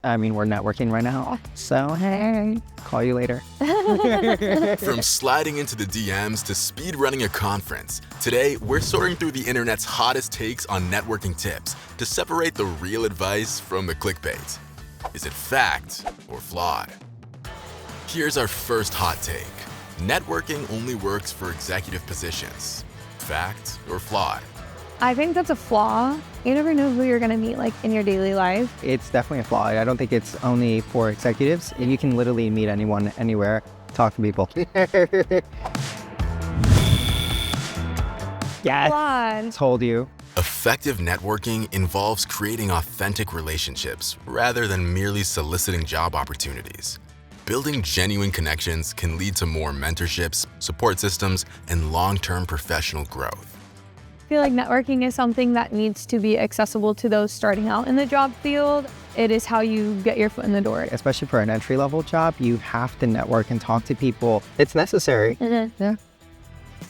I mean, we're networking right now, so hey, call you later. From sliding into the DMs to speed running a conference, today we're sorting through the internet's hottest takes on networking tips to separate the real advice from the clickbait. Is it fact or flawed? Here's our first hot take. Networking only works for executive positions. Fact or flawed? I think that's a flaw. You never know who you're going to meet like in your daily life. It's definitely a flaw. I don't think it's only for executives. You can literally meet anyone, anywhere, talk to people. Yes, Flawed. told you. Effective networking involves creating authentic relationships rather than merely soliciting job opportunities. Building genuine connections can lead to more mentorships, support systems, and long-term professional growth. I feel like networking is something that needs to be accessible to those starting out in the job field. It is how you get your foot in the door. Especially for an entry-level job, you have to network and talk to people. It's necessary. Mm-hmm. Yeah.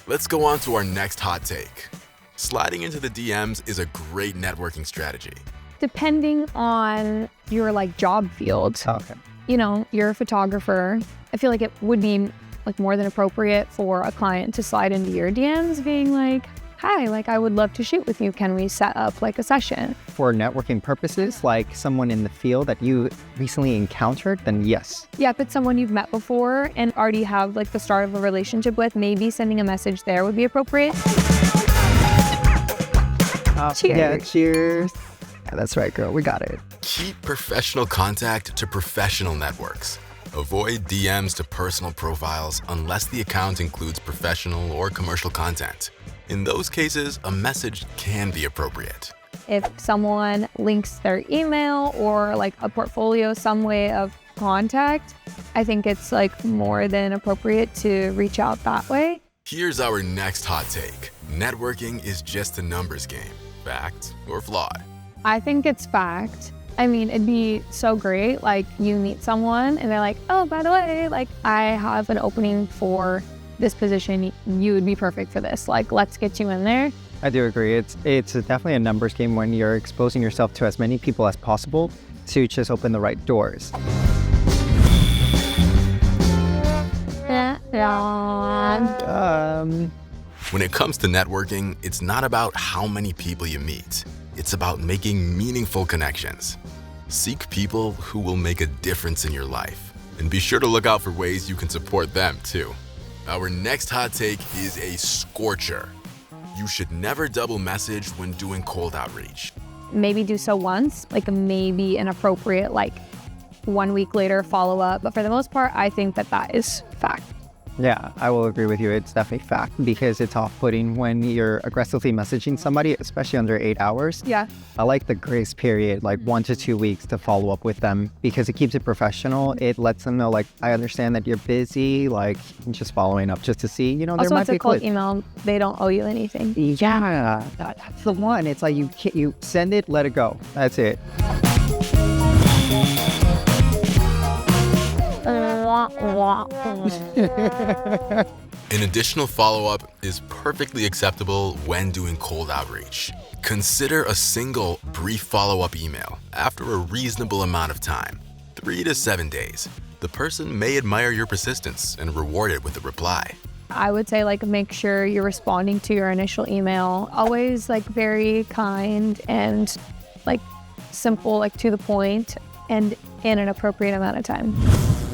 Let's go on to our next hot take. Sliding into the DMs is a great networking strategy. Depending on your like job field, Okay. you know, you're a photographer. I feel like it would be like more than appropriate for a client to slide into your DMs being like, hi, like I would love to shoot with you. Can we set up like a session? For networking purposes, like someone in the field that you recently encountered, then yes. Yeah, if it's someone you've met before and already have like the start of a relationship with, maybe sending a message there would be appropriate. Cheers. Yeah, cheers. Yeah, that's right, girl. We got it. Keep professional contact to professional networks. Avoid DMs to personal profiles unless the account includes professional or commercial content. In those cases, a message can be appropriate. If someone links their email or like a portfolio, some way of contact, I think it's like more than appropriate to reach out that way. Here's our next hot take. Networking is just a numbers game. Fact or flawed? I think it's fact. I mean, it'd be so great, like you meet someone and they're like, oh, by the way, like I have an opening for this position, you would be perfect for this. Like, let's get you in there. I do agree. It's definitely a numbers game when you're exposing yourself to as many people as possible to just open the right doors. When it comes to networking, it's not about how many people you meet. It's about making meaningful connections. Seek people who will make a difference in your life. And be sure to look out for ways you can support them too. Our next hot take is a scorcher. You should never double message when doing cold outreach. Maybe do so once, like maybe an appropriate like 1 week later follow up. But for the most part, I think that is fact. Yeah, I will agree with you. It's definitely fact because it's off-putting when you're aggressively messaging somebody, especially under 8 hours. Yeah. I like the grace period, like 1 to 2 weeks to follow up with them because it keeps it professional. It lets them know, like, I understand that you're busy, like just following up just to see, you know, Also, there might it's be a cold click. email. They don't owe you anything. Yeah, that's the one. It's like you send it, let it go. That's it. An additional follow-up is perfectly acceptable when doing cold outreach. Consider a single, brief follow-up email after a reasonable amount of time, 3 to 7 days. The person may admire your persistence and reward it with a reply. I would say like make sure you're responding to your initial email. Always like very kind and like simple, like to the point and in an appropriate amount of time.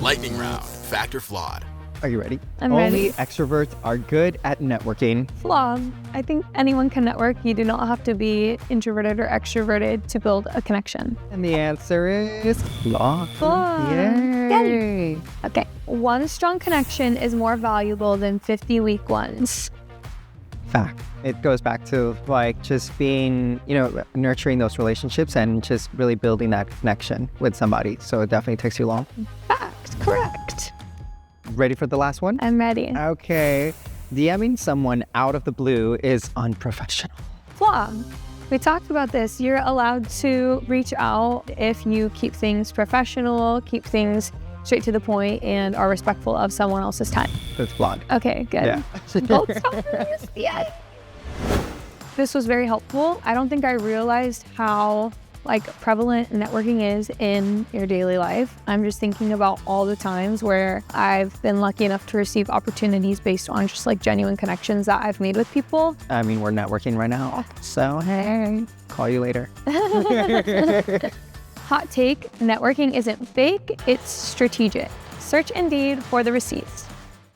Lightning round, fact or flawed? Are you ready? I'm Only ready. extroverts are good at networking. Flawed. I think anyone can network. You do not have to be introverted or extroverted to build a connection. And the answer is flawed. Flawed. Yay. Okay. One strong connection is more valuable than 50 weak ones. Fact. It goes back to like just being, you know, nurturing those relationships and just really building that connection with somebody. So it definitely takes you long. Fact. Correct. Ready for the last one? I'm ready. Okay. DMing someone out of the blue is unprofessional. Flaw. We talked about this. You're allowed to reach out if you keep things professional, keep things straight to the point, and are respectful of someone else's time. It's flawed. Okay, good. Yeah. Gold stars. Yes. This was very helpful. I don't think I realized how like prevalent networking is in your daily life. I'm just thinking about all the times where I've been lucky enough to receive opportunities based on just like genuine connections that I've made with people. I mean, we're networking right now, so hey, call you later. Hot take, networking isn't fake, it's strategic. Search Indeed for the receipts.